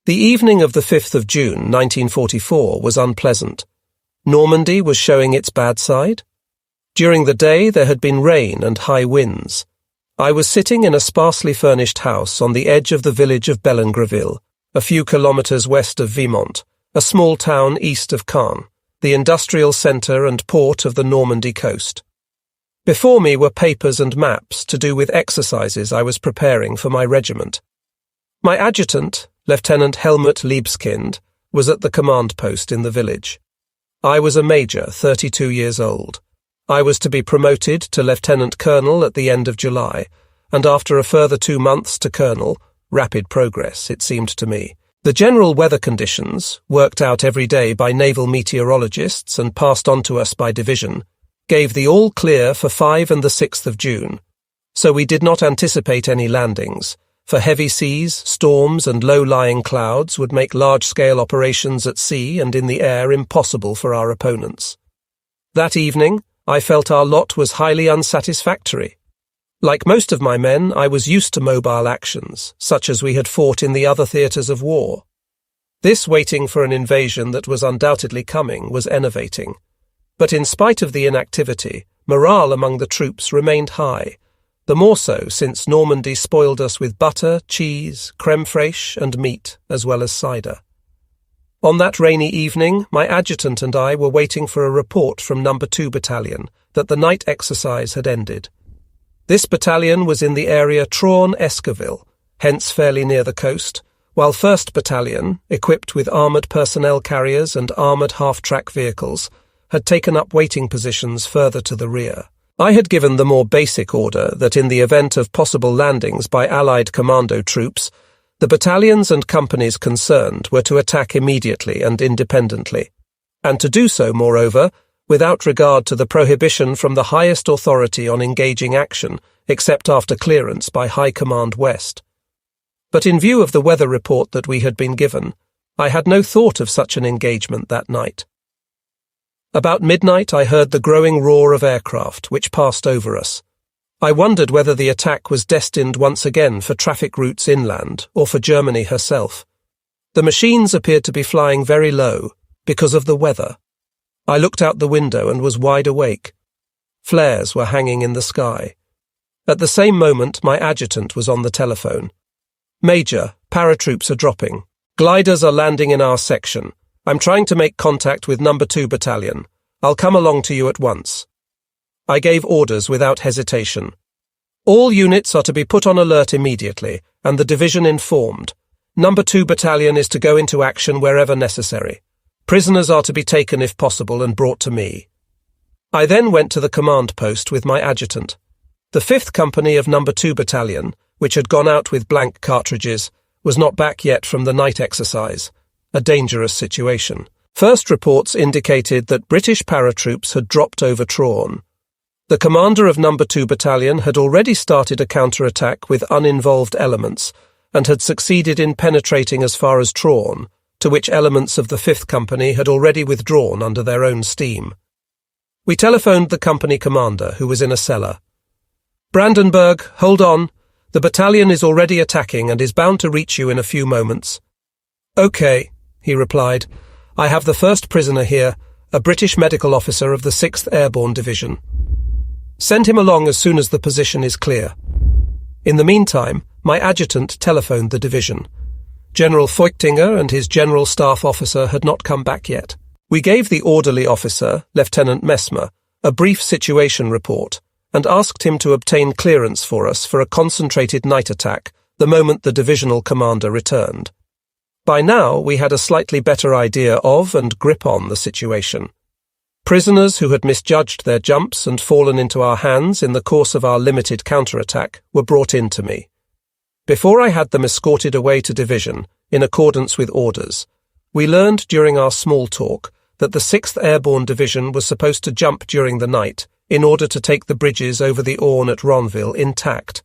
The evening of the 5th of June, 1944, was unpleasant. Normandy was showing its bad side. During the day there had been rain and high winds. I was sitting in a sparsely furnished house on the edge of the village of Bellengreville, a few kilometres west of Vimont, a small town east of Caen, the industrial centre and port of the Normandy coast. Before me were papers and maps to do with exercises I was preparing for my regiment. My adjutant, Lieutenant Helmut Liebskind, was at the command post in the village. I was a major, 32 years old. I was to be promoted to lieutenant colonel at the end of July, and after a further 2 months to colonel, rapid progress, it seemed to me. The general weather conditions, worked out every day by naval meteorologists and passed on to us by division, gave the all clear for 5 and the 6th of June. So we did not anticipate any landings, for heavy seas, storms and low-lying clouds would make large-scale operations at sea and in the air impossible for our opponents. That evening, I felt our lot was highly unsatisfactory. Like most of my men, I was used to mobile actions, such as we had fought in the other theatres of war. This waiting for an invasion that was undoubtedly coming was enervating. But in spite of the inactivity, morale among the troops remained high, the more so since Normandy spoiled us with butter, cheese, crème fraîche and meat, as well as cider. On that rainy evening, my adjutant and I were waiting for a report from No. 2 Battalion that the night exercise had ended. This battalion was in the area Traun-Esquiville, hence fairly near the coast, while 1st Battalion, equipped with armoured personnel carriers and armoured half-track vehicles, had taken up waiting positions further to the rear. I had given the more basic order that in the event of possible landings by Allied commando troops, the battalions and companies concerned were to attack immediately and independently, and to do so, moreover, without regard to the prohibition from the highest authority on engaging action, except after clearance by High Command West. But in view of the weather report that we had been given, I had no thought of such an engagement that night. About midnight I heard the growing roar of aircraft, which passed over us. I wondered whether the attack was destined once again for traffic routes inland, or for Germany herself. The machines appeared to be flying very low, because of the weather. I looked out the window and was wide awake. Flares were hanging in the sky. At the same moment my adjutant was on the telephone. "Major, paratroops are dropping. Gliders are landing in our section. I'm trying to make contact with No. 2 Battalion. I'll come along to you at once." I gave orders without hesitation. All units are to be put on alert immediately, and the division informed. No. 2 Battalion is to go into action wherever necessary. Prisoners are to be taken if possible and brought to me. I then went to the command post with my adjutant. The 5th Company of No. 2 Battalion, which had gone out with blank cartridges, was not back yet from the night exercise, a dangerous situation. First reports indicated that British paratroops had dropped over Traun. The commander of No. 2 Battalion had already started a counterattack with uninvolved elements and had succeeded in penetrating as far as Traun, to which elements of the 5th Company had already withdrawn under their own steam. We telephoned the company commander, who was in a cellar. "Brandenburg, hold on. The battalion is already attacking and is bound to reach you in a few moments." "Okay," he replied. "I have the first prisoner here, a British medical officer of the 6th Airborne Division. Send him along as soon as the position is clear." In the meantime, my adjutant telephoned the division. General Feuchtinger and his general staff officer had not come back yet. We gave the orderly officer, Lieutenant Messmer, a brief situation report and asked him to obtain clearance for us for a concentrated night attack the moment the divisional commander returned. By now, we had a slightly better idea of and grip on the situation. Prisoners who had misjudged their jumps and fallen into our hands in the course of our limited counterattack were brought in to me. Before I had them escorted away to division, in accordance with orders, we learned during our small talk that the 6th Airborne Division was supposed to jump during the night in order to take the bridges over the Orne at Ronville intact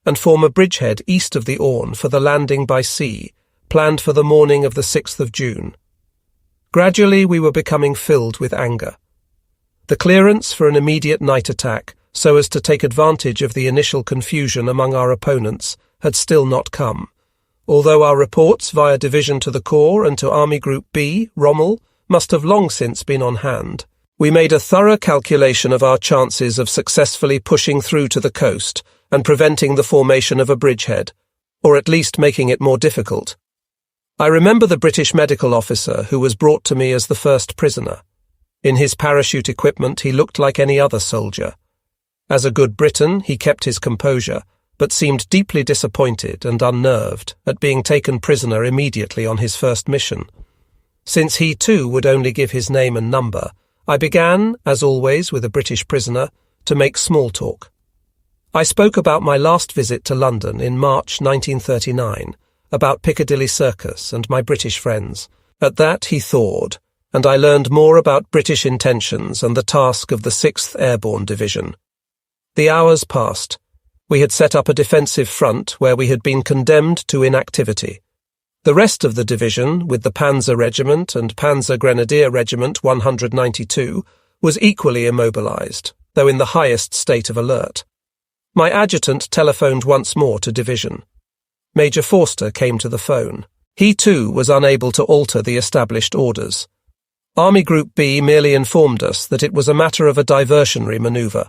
and form a bridgehead east of the Orne for the landing by sea, planned for the morning of the 6th of June. Gradually we were becoming filled with anger. The clearance for an immediate night attack, so as to take advantage of the initial confusion among our opponents, had still not come, although our reports via division to the Corps and to Army Group B, Rommel, must have long since been on hand. We made a thorough calculation of our chances of successfully pushing through to the coast and preventing the formation of a bridgehead, or at least making it more difficult. I remember the British medical officer who was brought to me as the first prisoner. In his parachute equipment, he looked like any other soldier. As a good Briton, he kept his composure, but seemed deeply disappointed and unnerved at being taken prisoner immediately on his first mission. Since he too would only give his name and number, I began, as always with a British prisoner, to make small talk. I spoke about my last visit to London in March 1939, about Piccadilly Circus and my British friends. At that he thawed, and I learned more about British intentions and the task of the 6th Airborne Division. The hours passed. We had set up a defensive front where we had been condemned to inactivity. The rest of the division, with the Panzer Regiment and Panzer Grenadier Regiment 192, was equally immobilized, though in the highest state of alert. My adjutant telephoned once more to division. Major Forster came to the phone. He too was unable to alter the established orders. Army Group B merely informed us that it was a matter of a diversionary manoeuvre.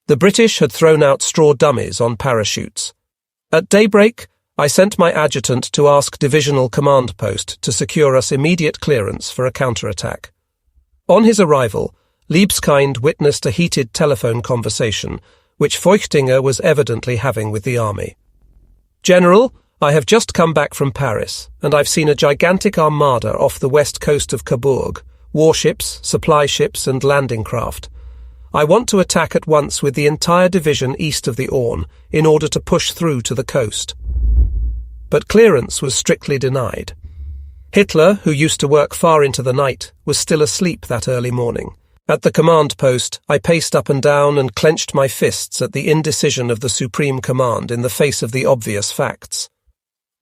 The British had thrown out straw dummies on parachutes. At daybreak, I sent my adjutant to ask Divisional Command Post to secure us immediate clearance for a counterattack. On his arrival, Liebskind witnessed a heated telephone conversation which Feuchtinger was evidently having with the army. "General, I have just come back from Paris, and I've seen a gigantic armada off the west coast of Coburg, warships, supply ships and landing craft. I want to attack at once with the entire division east of the Orne in order to push through to the coast." But clearance was strictly denied. Hitler, who used to work far into the night, was still asleep that early morning. At the command post, I paced up and down and clenched my fists at the indecision of the Supreme Command in the face of the obvious facts.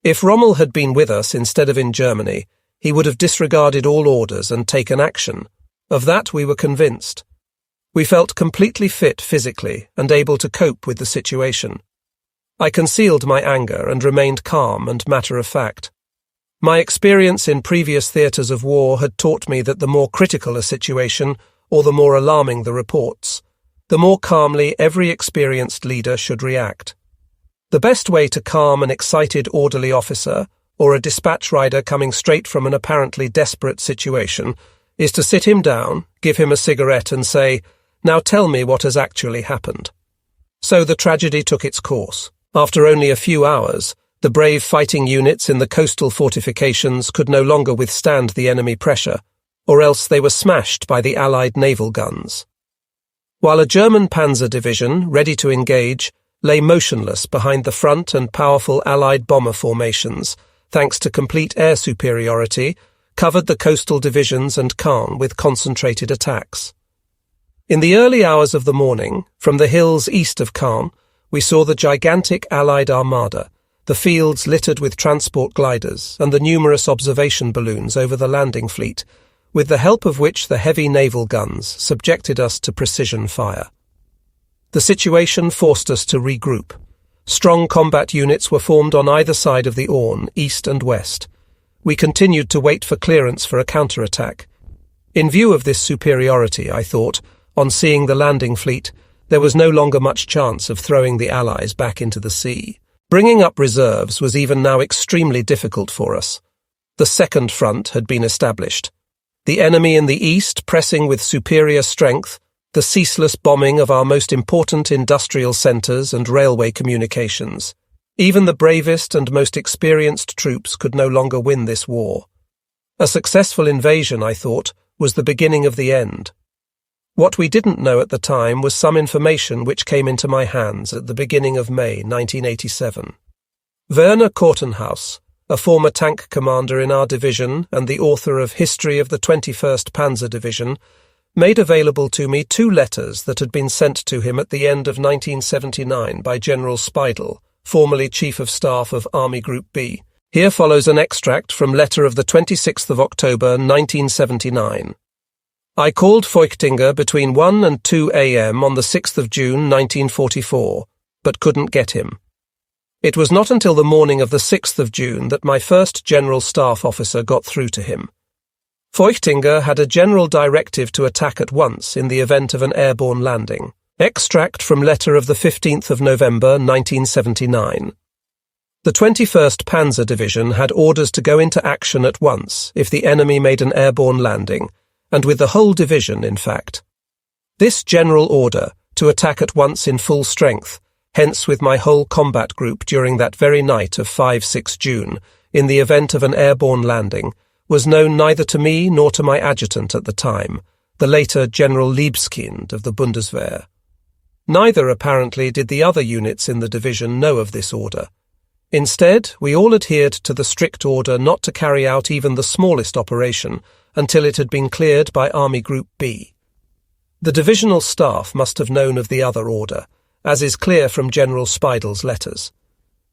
If Rommel had been with us instead of in Germany, he would have disregarded all orders and taken action. Of that we were convinced. We felt completely fit physically and able to cope with the situation. I concealed my anger and remained calm and matter-of-fact. My experience in previous theatres of war had taught me that the more critical a situation, or the more alarming the reports, the more calmly every experienced leader should react. The best way to calm an excited orderly officer, or a dispatch rider coming straight from an apparently desperate situation, is to sit him down, give him a cigarette and say, "Now tell me what has actually happened." So the tragedy took its course. After only a few hours, the brave fighting units in the coastal fortifications could no longer withstand the enemy pressure, or else they were smashed by the Allied naval guns. While a German panzer division, ready to engage, lay motionless behind the front and powerful Allied bomber formations, thanks to complete air superiority, covered the coastal divisions and Caen with concentrated attacks. In the early hours of the morning, from the hills east of Caen, we saw the gigantic Allied armada, the fields littered with transport gliders and the numerous observation balloons over the landing fleet, with the help of which the heavy naval guns subjected us to precision fire. The situation forced us to regroup. Strong combat units were formed on either side of the Orne, east and west. We continued to wait for clearance for a counterattack. In view of this superiority, I thought, on seeing the landing fleet, there was no longer much chance of throwing the Allies back into the sea. Bringing up reserves was even now extremely difficult for us. The second front had been established. The enemy in the east pressing with superior strength, the ceaseless bombing of our most important industrial centres and railway communications. Even the bravest and most experienced troops could no longer win this war. A successful invasion, I thought, was the beginning of the end. What we didn't know at the time was some information which came into my hands at the beginning of May 1987. Werner Kortenhaus, a former tank commander in our division and the author of History of the 21st Panzer Division, made available to me 2 letters that had been sent to him at the end of 1979 by General Speidel, formerly Chief of Staff of Army Group B. Here follows an extract from letter of the 26th of October 1979. I called Feuchtinger between 1 and 2 a.m. on the 6th of June 1944, but couldn't get him. It was not until the morning of the 6th of June that my first General Staff officer got through to him. Feuchtinger had a general directive to attack at once in the event of an airborne landing. Extract from letter of the 15th of November 1979. The 21st Panzer Division had orders to go into action at once if the enemy made an airborne landing, and with the whole division, in fact. This general order, to attack at once in full strength, hence with my whole combat group during that very night of 5-6 June, in the event of an airborne landing, was known neither to me nor to my adjutant at the time, the later General Libeskind of the Bundeswehr. Neither, apparently, did the other units in the division know of this order. Instead, we all adhered to the strict order not to carry out even the smallest operation until it had been cleared by Army Group B. The divisional staff must have known of the other order, as is clear from General Speidel's letters.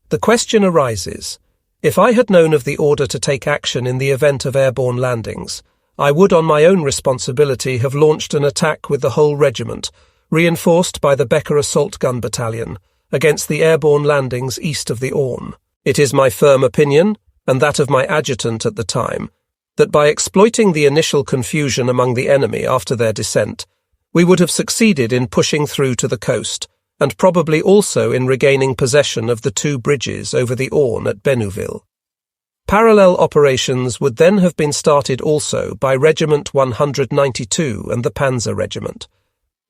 The question arises, if I had known of the order to take action in the event of airborne landings, I would on my own responsibility have launched an attack with the whole regiment, reinforced by the Becker Assault Gun Battalion, against the airborne landings east of the Orne. It is my firm opinion, and that of my adjutant at the time, that by exploiting the initial confusion among the enemy after their descent, we would have succeeded in pushing through to the coast, and probably also in regaining possession of the 2 bridges over the Orne at Bénouville. Parallel operations would then have been started also by Regiment 192 and the Panzer Regiment.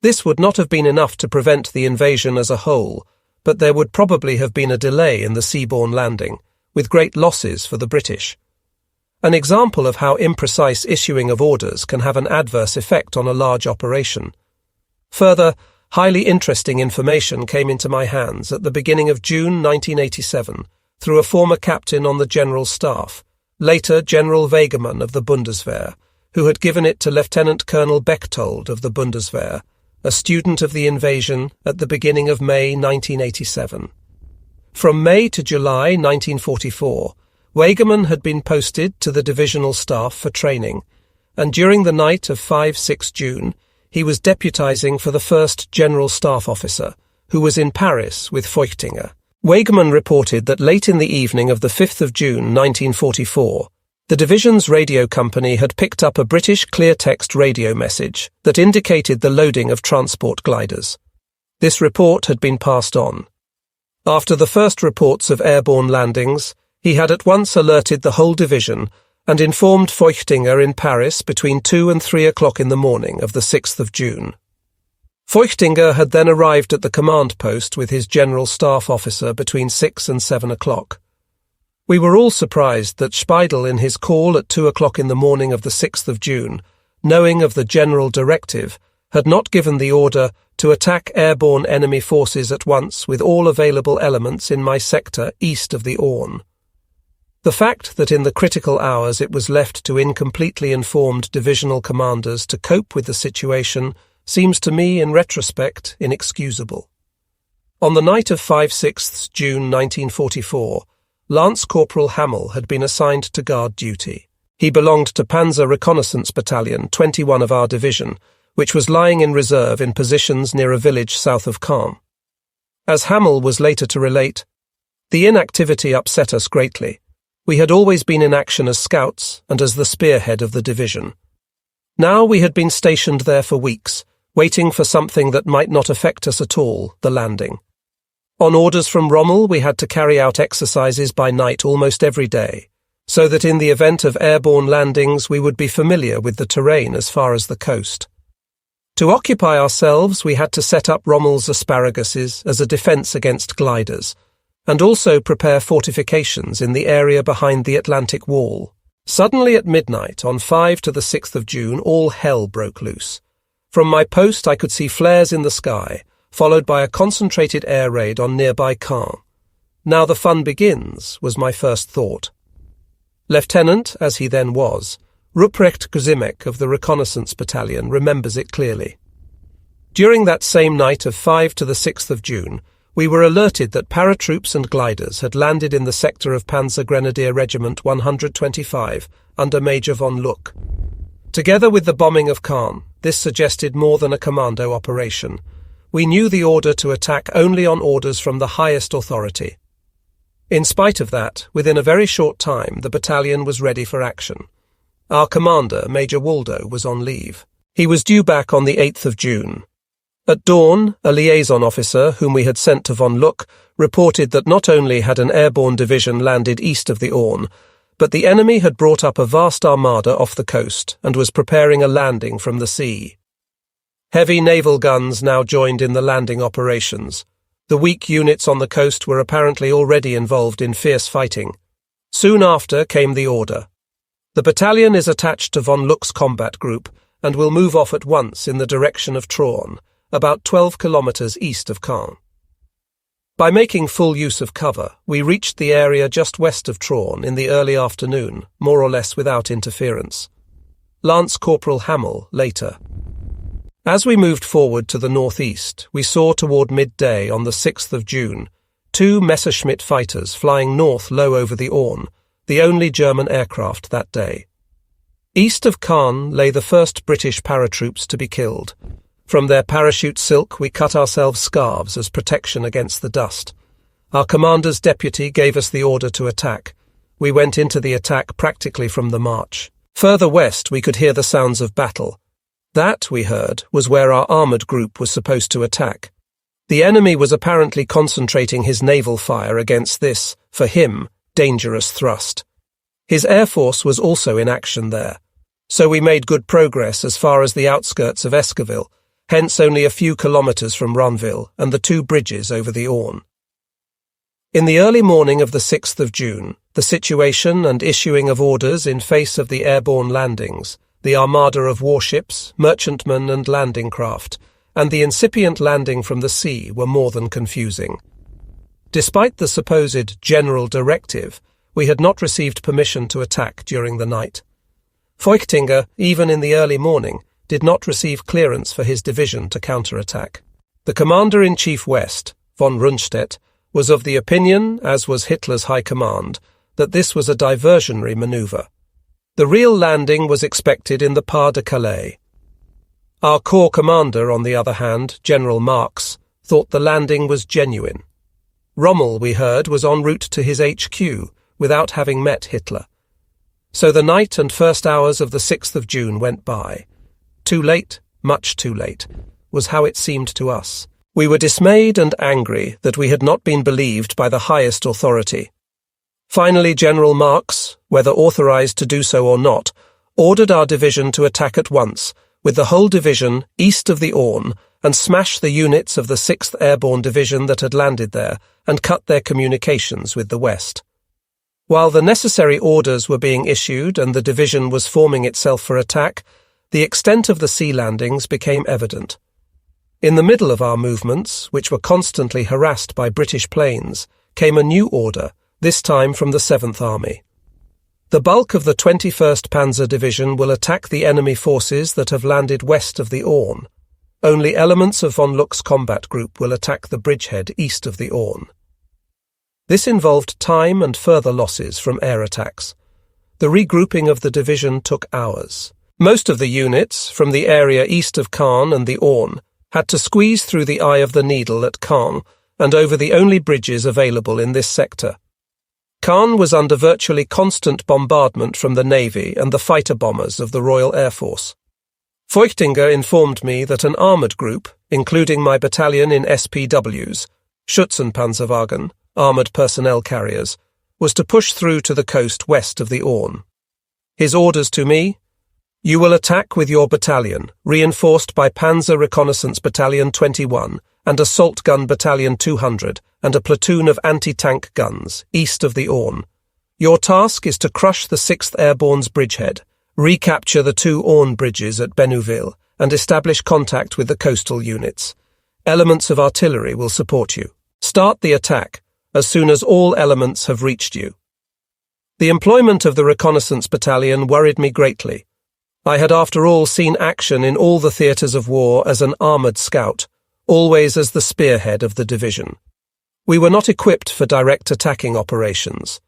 This would not have been enough to prevent the invasion as a whole, but there would probably have been a delay in the seaborne landing, with great losses for the British. An example of how imprecise issuing of orders can have an adverse effect on a large operation. Further, highly interesting information came into my hands at the beginning of June 1987 through a former captain on the General Staff, later General Wegemann of the Bundeswehr, who had given it to Lieutenant Colonel Bechtold of the Bundeswehr, a student of the invasion at the beginning of May 1987. From May to July 1944, Wegemann had been posted to the divisional staff for training, and during the night of 5-6 June, he was deputizing for the first General Staff officer, who was in Paris with Feuchtinger. Wegemann reported that late in the evening of the 5th of June 1944, the division's radio company had picked up a British clear-text radio message that indicated the loading of transport gliders. This report had been passed on. After the first reports of airborne landings, he had at once alerted the whole division and informed Feuchtinger in Paris between 2 and 3 o'clock in the morning of the 6th of June. Feuchtinger had then arrived at the command post with his General Staff officer between 6 and 7 o'clock. We were all surprised that Speidel in his call at 2 o'clock in the morning of the 6th of June, knowing of the general directive, had not given the order to attack airborne enemy forces at once with all available elements in my sector east of the Orne. The fact that in the critical hours it was left to incompletely informed divisional commanders to cope with the situation seems to me, in retrospect, inexcusable. On the night of 5/6 June 1944, Lance Corporal Hamel had been assigned to guard duty. He belonged to Panzer Reconnaissance Battalion 21 of our division, which was lying in reserve in positions near a village south of Caen. As Hamel was later to relate, the inactivity upset us greatly. We had always been in action as scouts and as the spearhead of the division. Now we had been stationed there for weeks, waiting for something that might not affect us at all, the landing. On orders from Rommel, we had to carry out exercises by night almost every day, so that in the event of airborne landings we would be familiar with the terrain as far as the coast. To occupy ourselves, we had to set up Rommel's asparaguses as a defence against gliders, and also prepare fortifications in the area behind the Atlantic Wall. Suddenly at midnight, on 5 to the 6th of June, all hell broke loose. From my post I could see flares in the sky, followed by a concentrated air raid on nearby Caen. Now the fun begins, was my first thought. Lieutenant, as he then was, Ruprecht Guzimek of the Reconnaissance Battalion remembers it clearly. During that same night of 5 to the 6th of June, we were alerted that paratroops and gliders had landed in the sector of Panzer Grenadier Regiment 125 under Major von Luck. Together with the bombing of Caen, this suggested more than a commando operation. We knew the order to attack only on orders from the highest authority. In spite of that, within a very short time, the battalion was ready for action. Our commander, Major Waldo, was on leave. He was due back on the 8th of June. At dawn, a liaison officer, whom we had sent to von Luck, reported that not only had an airborne division landed east of the Orne, but the enemy had brought up a vast armada off the coast and was preparing a landing from the sea. Heavy naval guns now joined in the landing operations. The weak units on the coast were apparently already involved in fierce fighting. Soon after came the order. The battalion is attached to von Luck's combat group and will move off at once in the direction of Traun, about 12 kilometers east of Caen. By making full use of cover, we reached the area just west of Traun in the early afternoon, more or less without interference. Lance Corporal Hamill later. As we moved forward to the northeast, we saw toward midday on the 6th of June 2 Messerschmitt fighters flying north low over the Orne, the only German aircraft that day. East of Caen lay the first British paratroops to be killed. From their parachute silk we cut ourselves scarves as protection against the dust. Our commander's deputy gave us the order to attack. We went into the attack practically from the march. Further west we could hear the sounds of battle. That, we heard, was where our armoured group was supposed to attack. The enemy was apparently concentrating his naval fire against this, for him, dangerous thrust. His air force was also in action there, so we made good progress as far as the outskirts of Esquiville, hence only a few kilometres from Ronville and the 2 bridges over the Orne. In the early morning of the 6th of June, the situation and issuing of orders in face of the airborne landings, the armada of warships, merchantmen and landing craft, and the incipient landing from the sea were more than confusing. Despite the supposed general directive, we had not received permission to attack during the night. Feuchtinger, even in the early morning, did not receive clearance for his division to counterattack. The Commander-in-Chief West, von Rundstedt, was of the opinion, as was Hitler's High Command, that this was a diversionary manoeuvre. The real landing was expected in the Pas de Calais. Our corps commander, on the other hand, General Marx, thought the landing was genuine. Rommel, we heard, was en route to his HQ without having met Hitler. So the night and first hours of the 6th of June went by. Too late, much too late, was how it seemed to us. We were dismayed and angry that we had not been believed by the highest authority. Finally, General Marx, whether authorized to do so or not, ordered our division to attack at once, with the whole division east of the Orne, and smash the units of the 6th Airborne Division that had landed there and cut their communications with the west. While the necessary orders were being issued and the division was forming itself for attack, the extent of the sea landings became evident. In the middle of our movements, which were constantly harassed by British planes, came a new order, this time from the 7th Army. The bulk of the 21st Panzer Division will attack the enemy forces that have landed west of the Orne. Only elements of von Luck's combat group will attack the bridgehead east of the Orne. This involved time and further losses from air attacks. The regrouping of the division took hours. Most of the units, from the area east of Caen and the Orne, had to squeeze through the eye of the needle at Caen and over the only bridges available in this sector. Caen was under virtually constant bombardment from the Navy and the fighter bombers of the Royal Air Force. Feuchtinger informed me that an armoured group, including my battalion in SPWs, Schützenpanzerwagen, armoured personnel carriers, was to push through to the coast west of the Orne. His orders to me: "You will attack with your battalion, reinforced by Panzer Reconnaissance Battalion 21 and Assault Gun Battalion 200 and a platoon of anti-tank guns, east of the Orne. Your task is to crush the 6th Airborne's bridgehead, recapture the 2 Orne bridges at Bénouville, and establish contact with the coastal units. Elements of artillery will support you. Start the attack as soon as all elements have reached you." The employment of the reconnaissance battalion worried me greatly. I had after all seen action in all the theatres of war as an armoured scout, always as the spearhead of the division. We were not equipped for direct attacking operations.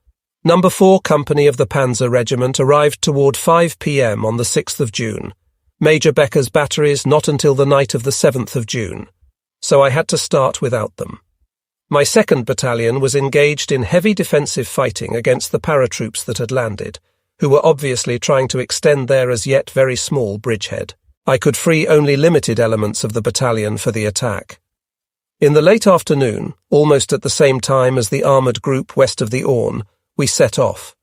No. 4 Company of the Panzer Regiment arrived toward 5 p.m. on the 6th of June. Major Becker's batteries not until the night of the 7th of June. So I had to start without them. My 2nd Battalion was engaged in heavy defensive fighting against the paratroops that had landed, who were obviously trying to extend their as yet very small bridgehead. I could free only limited elements of the battalion for the attack. In the late afternoon, almost at the same time as the armoured group west of the Orne, we set off.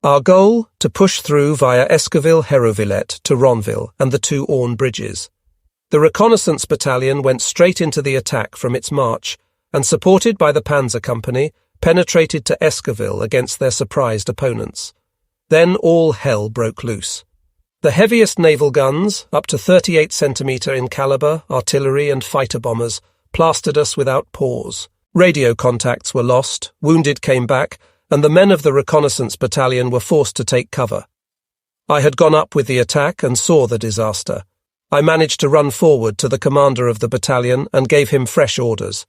Our goal, to push through via Esquiville-Hérouvillette to Ronville and the 2 Orne bridges. The reconnaissance battalion went straight into the attack from its march and, supported by the Panzer Company, penetrated to Esquiville against their surprised opponents. Then all hell broke loose. The heaviest naval guns, up to 38 centimetre in calibre, artillery and fighter bombers, plastered us without pause. Radio contacts were lost, wounded came back, and the men of the reconnaissance battalion were forced to take cover. I had gone up with the attack and saw the disaster. I managed to run forward to the commander of the battalion and gave him fresh orders.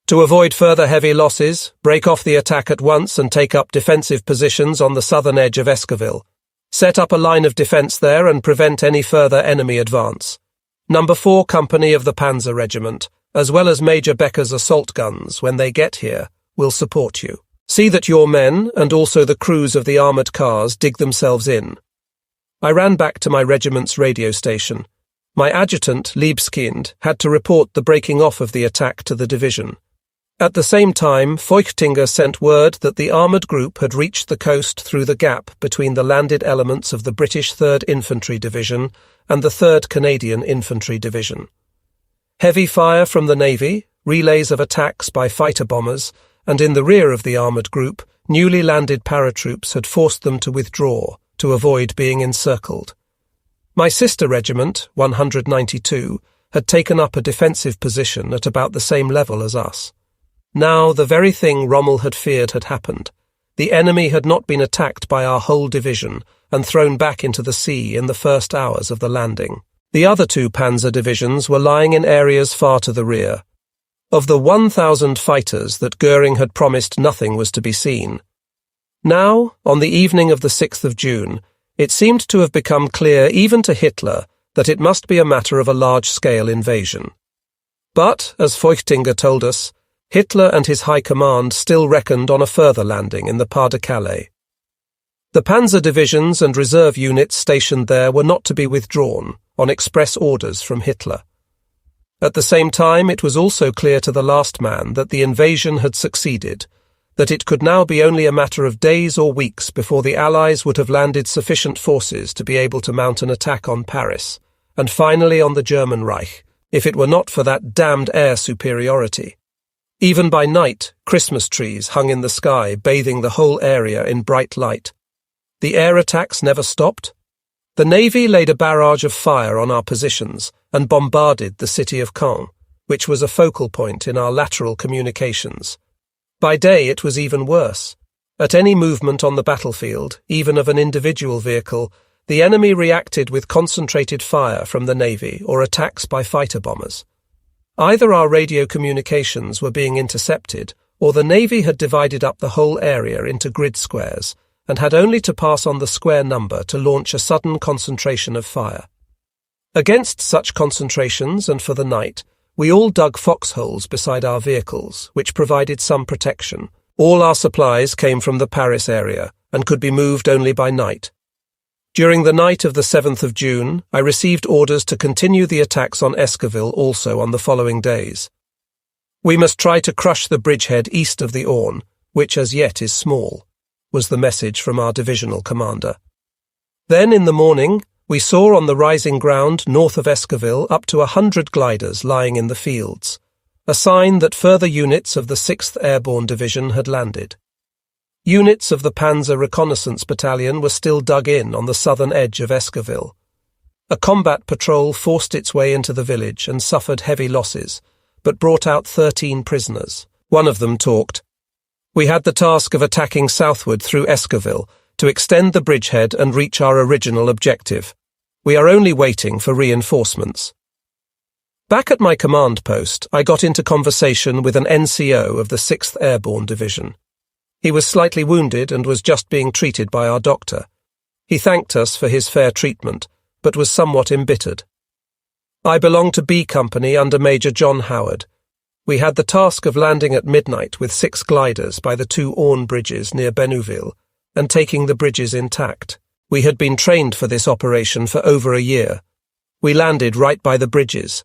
To avoid further heavy losses, break off the attack at once and take up defensive positions on the southern edge of Esquiville. Set up a line of defence there and prevent any further enemy advance. Number 4 Company of the Panzer Regiment, as well as Major Becker's assault guns, when they get here, will support you. See that your men, and also the crews of the armoured cars, dig themselves in. I ran back to my regiment's radio station. My adjutant, Liebskind, had to report the breaking off of the attack to the division. At the same time, Feuchtinger sent word that the armoured group had reached the coast through the gap between the landed elements of the British 3rd Infantry Division and the 3rd Canadian Infantry Division. Heavy fire from the Navy, relays of attacks by fighter bombers, and in the rear of the armoured group, newly landed paratroops had forced them to withdraw to avoid being encircled. My sister regiment, 192, had taken up a defensive position at about the same level as us. Now the very thing Rommel had feared had happened. The enemy had not been attacked by our whole division and thrown back into the sea in the first hours of the landing. The other 2 panzer divisions were lying in areas far to the rear. Of the 1,000 fighters that Goering had promised, nothing was to be seen. Now, on the evening of the 6th of June, it seemed to have become clear even to Hitler that it must be a matter of a large-scale invasion. But, as Feuchtinger told us, Hitler and his high command still reckoned on a further landing in the Pas-de-Calais. The panzer divisions and reserve units stationed there were not to be withdrawn, on express orders from Hitler. At the same time, it was also clear to the last man that the invasion had succeeded, that it could now be only a matter of days or weeks before the Allies would have landed sufficient forces to be able to mount an attack on Paris, and finally on the German Reich, if it were not for that damned air superiority. Even by night, Christmas trees hung in the sky, bathing the whole area in bright light. The air attacks never stopped. The Navy laid a barrage of fire on our positions and bombarded the city of Caen, which was a focal point in our lateral communications. By day it was even worse. At any movement on the battlefield, even of an individual vehicle, the enemy reacted with concentrated fire from the Navy or attacks by fighter bombers. Either our radio communications were being intercepted, or the Navy had divided up the whole area into grid squares, and had only to pass on the square number to launch a sudden concentration of fire. Against such concentrations, and for the night, we all dug foxholes beside our vehicles, which provided some protection. All our supplies came from the Paris area, and could be moved only by night. During the night of the 7th of June, I received orders to continue the attacks on Esquiville also on the following days. We must try to crush the bridgehead east of the Orne, which as yet is small, was the message from our divisional commander. Then in the morning, we saw on the rising ground north of Esquiville up to 100 gliders lying in the fields, a sign that further units of the 6th Airborne Division had landed. Units of the Panzer Reconnaissance Battalion were still dug in on the southern edge of Esquiville. A combat patrol forced its way into the village and suffered heavy losses, but brought out 13 prisoners. One of them talked. We had the task of attacking southward through Esquiville to extend the bridgehead and reach our original objective. We are only waiting for reinforcements. Back at my command post, I got into conversation with an NCO of the 6th Airborne Division. He was slightly wounded and was just being treated by our doctor. He thanked us for his fair treatment, but was somewhat embittered. I belong to B Company under Major John Howard. We had the task of landing at midnight with 6 gliders by the 2 Orne bridges near Bénouville and taking the bridges intact. We had been trained for this operation for over a year. We landed right by the bridges.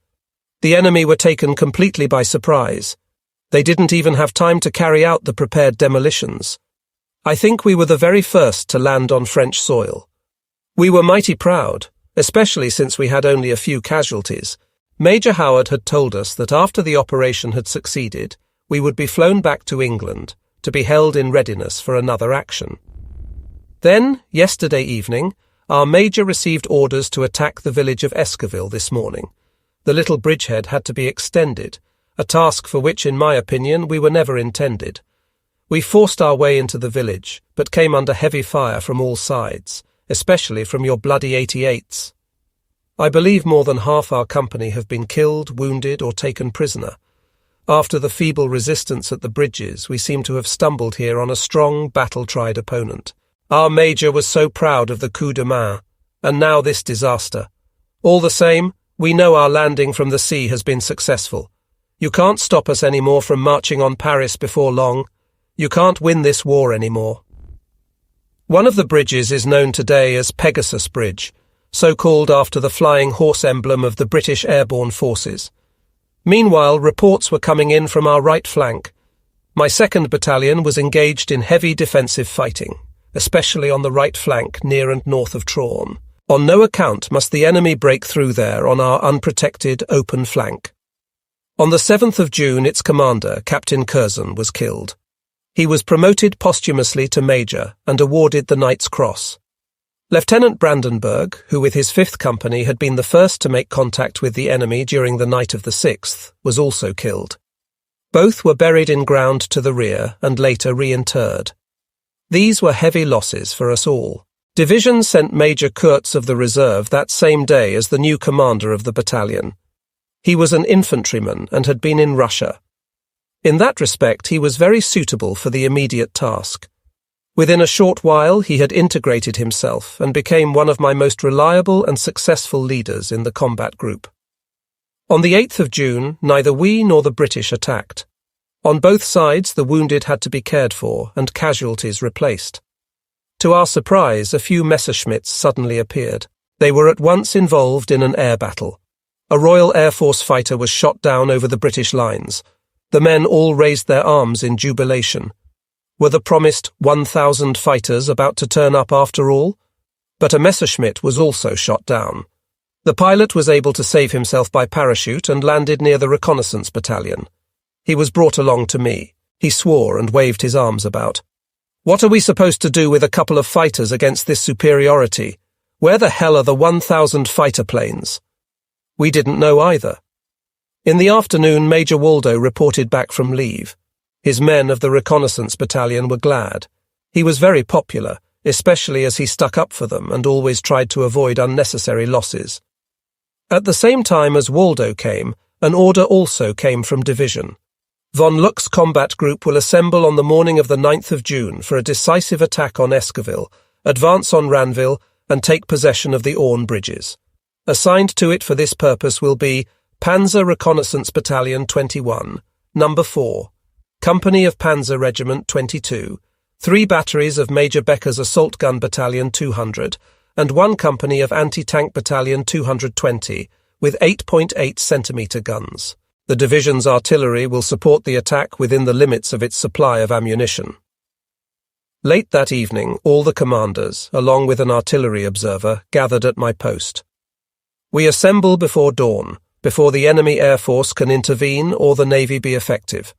The enemy were taken completely by surprise. They didn't even have time to carry out the prepared demolitions. I think we were the very first to land on French soil. We were mighty proud, especially since we had only a few casualties. Major Howard had told us that after the operation had succeeded, we would be flown back to England to be held in readiness for another action. Then, yesterday evening, our Major received orders to attack the village of Esquiville this morning. The little bridgehead had to be extended, a task for which, in my opinion, we were never intended. We forced our way into the village, but came under heavy fire from all sides, especially from your bloody 88s. I believe more than half our company have been killed, wounded, or taken prisoner. After the feeble resistance at the bridges, we seem to have stumbled here on a strong, battle-tried opponent. Our Major was so proud of the coup de main, and now this disaster. All the same, we know our landing from the sea has been successful. You can't stop us anymore from marching on Paris before long. You can't win this war anymore. One of the bridges is known today as Pegasus Bridge, so called after the flying horse emblem of the British Airborne Forces. Meanwhile, reports were coming in from our right flank. My 2nd Battalion was engaged in heavy defensive fighting, especially on the right flank near and north of Traun. On no account must the enemy break through there on our unprotected, open flank. On the 7th of June, its commander, Captain Curzon, was killed. He was promoted posthumously to Major and awarded the Knight's Cross. Lieutenant Brandenburg, who with his 5th Company had been the first to make contact with the enemy during the night of the 6th, was also killed. Both were buried in ground to the rear and later reinterred. These were heavy losses for us all. Division sent Major Kurtz of the reserve that same day as the new commander of the battalion. He was an infantryman and had been in Russia. In that respect, he was very suitable for the immediate task. Within a short while, he had integrated himself and became one of my most reliable and successful leaders in the combat group. On the 8th of June, neither we nor the British attacked. On both sides, the wounded had to be cared for and casualties replaced. To our surprise, a few Messerschmitts suddenly appeared. They were at once involved in an air battle. A Royal Air Force fighter was shot down over the British lines. The men all raised their arms in jubilation. Were the promised 1,000 fighters about to turn up after all? But a Messerschmitt was also shot down. The pilot was able to save himself by parachute and landed near the reconnaissance battalion. He was brought along to me. He swore and waved his arms about. What are we supposed to do with a couple of fighters against this superiority? Where the hell are the 1,000 fighter planes? We didn't know either. In the afternoon, Major Waldo reported back from leave. His men of the reconnaissance battalion were glad. He was very popular, especially as he stuck up for them and always tried to avoid unnecessary losses. At the same time as Waldo came, an order also came from division. Von Luck's combat group will assemble on the morning of the 9th of June for a decisive attack on Esquiville, advance on Ranville, and take possession of the Orne bridges. Assigned to it for this purpose will be Panzer Reconnaissance Battalion 21, Number 4, Company of Panzer Regiment 22, 3 batteries of Major Becker's Assault Gun Battalion 200, and 1 company of Anti-Tank Battalion 220, with 8.8 centimetre guns. The division's artillery will support the attack within the limits of its supply of ammunition. Late that evening, all the commanders, along with an artillery observer, gathered at my post. We assemble before dawn, before the enemy air force can intervene or the navy be effective.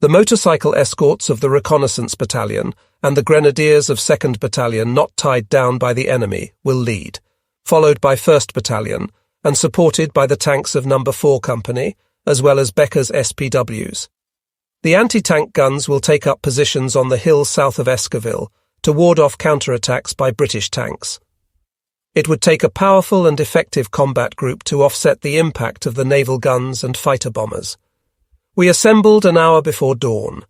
The motorcycle escorts of the reconnaissance battalion and the grenadiers of 2nd Battalion not tied down by the enemy will lead, followed by 1st Battalion and supported by the tanks of Number 4 Company, as well as Becker's SPWs. The anti-tank guns will take up positions on the hill south of Esquiville to ward off counterattacks by British tanks. It would take a powerful and effective combat group to offset the impact of the naval guns and fighter bombers. We assembled an hour before dawn.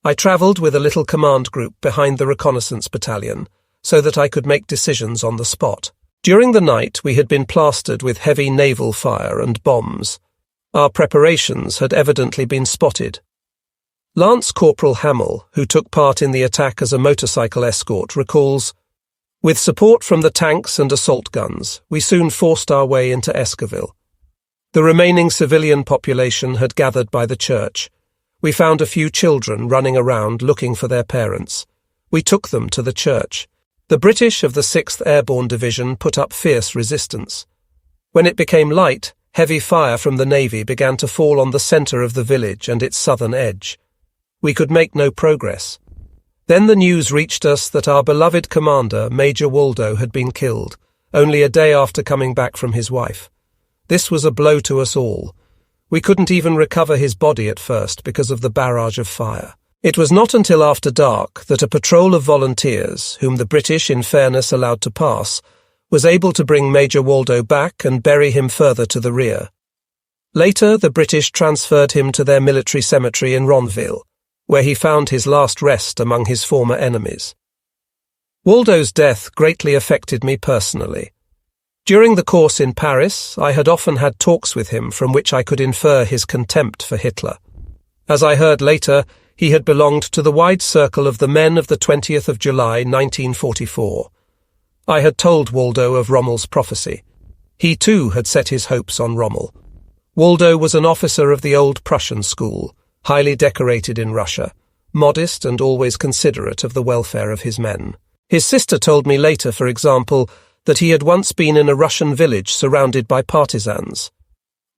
I travelled with a little command group behind the reconnaissance battalion so that I could make decisions on the spot. During the night, we had been plastered with heavy naval fire and bombs. Our preparations had evidently been spotted. Lance Corporal Hamill, who took part in the attack as a motorcycle escort, recalls, "With support from the tanks and assault guns, we soon forced our way into Esquiville. The remaining civilian population had gathered by the church. We found a few children running around looking for their parents. We took them to the church. The British of the 6th Airborne Division put up fierce resistance. When it became light, heavy fire from the Navy began to fall on the centre of the village and its southern edge. We could make no progress. Then the news reached us that our beloved commander, Major Waldo, had been killed, only a day after coming back from his wife. This was a blow to us all. We couldn't even recover his body at first because of the barrage of fire. It was not until after dark that a patrol of volunteers, whom the British in fairness allowed to pass, was able to bring Major Waldo back and bury him further to the rear. Later, the British transferred him to their military cemetery in Ronville, where he found his last rest among his former enemies. Waldo's death greatly affected me personally. During the course in Paris, I had often had talks with him from which I could infer his contempt for Hitler. As I heard later, he had belonged to the wide circle of the men of the 20th of July, 1944. I had told Waldo of Rommel's prophecy. He too had set his hopes on Rommel. Waldo was an officer of the old Prussian school, highly decorated in Russia, modest and always considerate of the welfare of his men. His sister told me later, for example, that he had once been in a Russian village surrounded by partisans.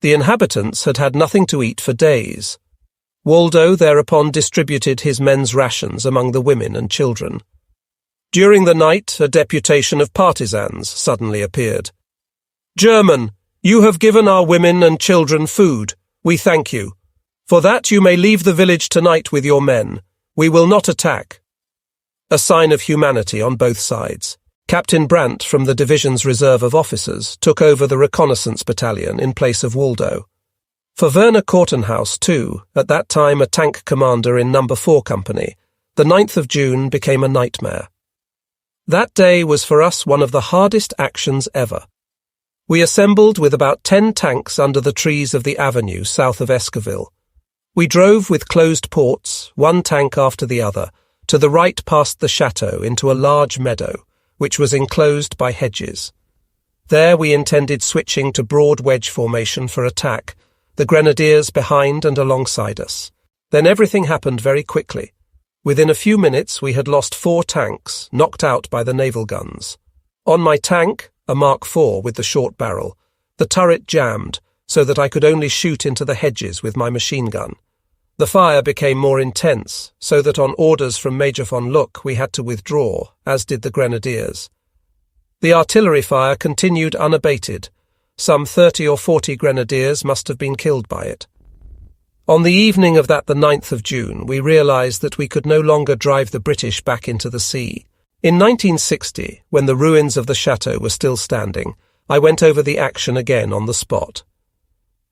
The inhabitants had had nothing to eat for days. Waldo thereupon distributed his men's rations among the women and children. During the night, a deputation of partisans suddenly appeared. "German, you have given our women and children food. We thank you. For that you may leave the village tonight with your men. We will not attack." A sign of humanity on both sides. Captain Brandt from the division's reserve of officers took over the reconnaissance battalion in place of Waldo. For Werner Kortenhaus, too, at that time a tank commander in No. 4 Company, the 9th of June became a nightmare. That day was for us one of the hardest actions ever. We assembled with about 10 tanks under the trees of the avenue south of Esquiville. We drove with closed ports, one tank after the other, to the right past the chateau into a large meadow, which was enclosed by hedges. There we intended switching to broad wedge formation for attack, the grenadiers behind and alongside us. Then everything happened very quickly. Within a few minutes we had lost 4 tanks, knocked out by the naval guns. On my tank, a Mark IV with the short barrel, the turret jammed, so that I could only shoot into the hedges with my machine gun. The fire became more intense, so that on orders from Major von Luck we had to withdraw, as did the grenadiers. The artillery fire continued unabated. Some 30 or 40 grenadiers must have been killed by it. On the evening of the 9th of June, we realised that we could no longer drive the British back into the sea. In 1960, when the ruins of the chateau were still standing, I went over the action again on the spot.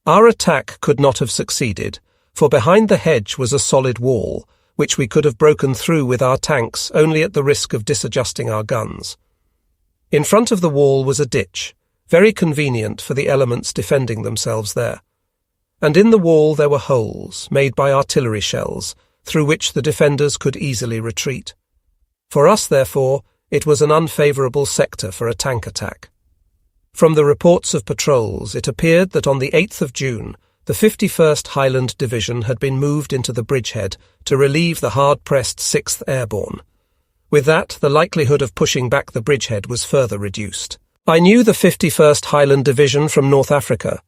Our attack could not have succeeded, for behind the hedge was a solid wall, which we could have broken through with our tanks only at the risk of disadjusting our guns. In front of the wall was a ditch, very convenient for the elements defending themselves there. And in the wall there were holes, made by artillery shells, through which the defenders could easily retreat. For us, therefore, it was an unfavourable sector for a tank attack. From the reports of patrols, it appeared that on the 8th of June, the 51st Highland Division had been moved into the bridgehead to relieve the hard-pressed 6th Airborne. With that, the likelihood of pushing back the bridgehead was further reduced. I knew the 51st Highland Division from North Africa.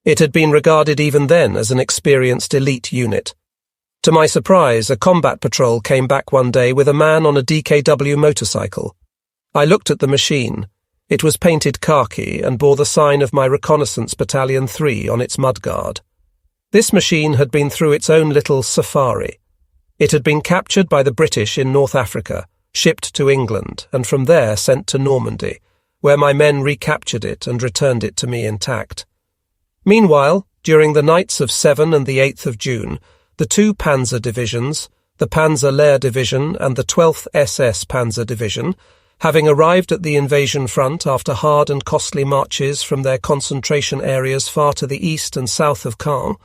It had been regarded even then as an experienced elite unit. To my surprise, a combat patrol came back one day with a man on a DKW motorcycle. I looked at the machine. It was painted khaki and bore the sign of my Reconnaissance Battalion 3 on its mudguard. This machine had been through its own little safari. It had been captured by the British in North Africa, shipped to England, and from there sent to Normandy, where my men recaptured it and returned it to me intact. Meanwhile, during the nights of 7 and the 8th of June, the 2 Panzer divisions, the Panzer Lehr Division and the 12th SS Panzer Division, having arrived at the invasion front after hard and costly marches from their concentration areas far to the east and south of Caen,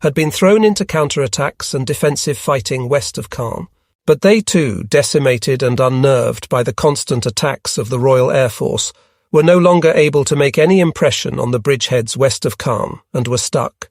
had been thrown into counterattacks and defensive fighting west of Caen. But they too, decimated and unnerved by the constant attacks of the Royal Air Force, were no longer able to make any impression on the bridgeheads west of Caen and were stuck.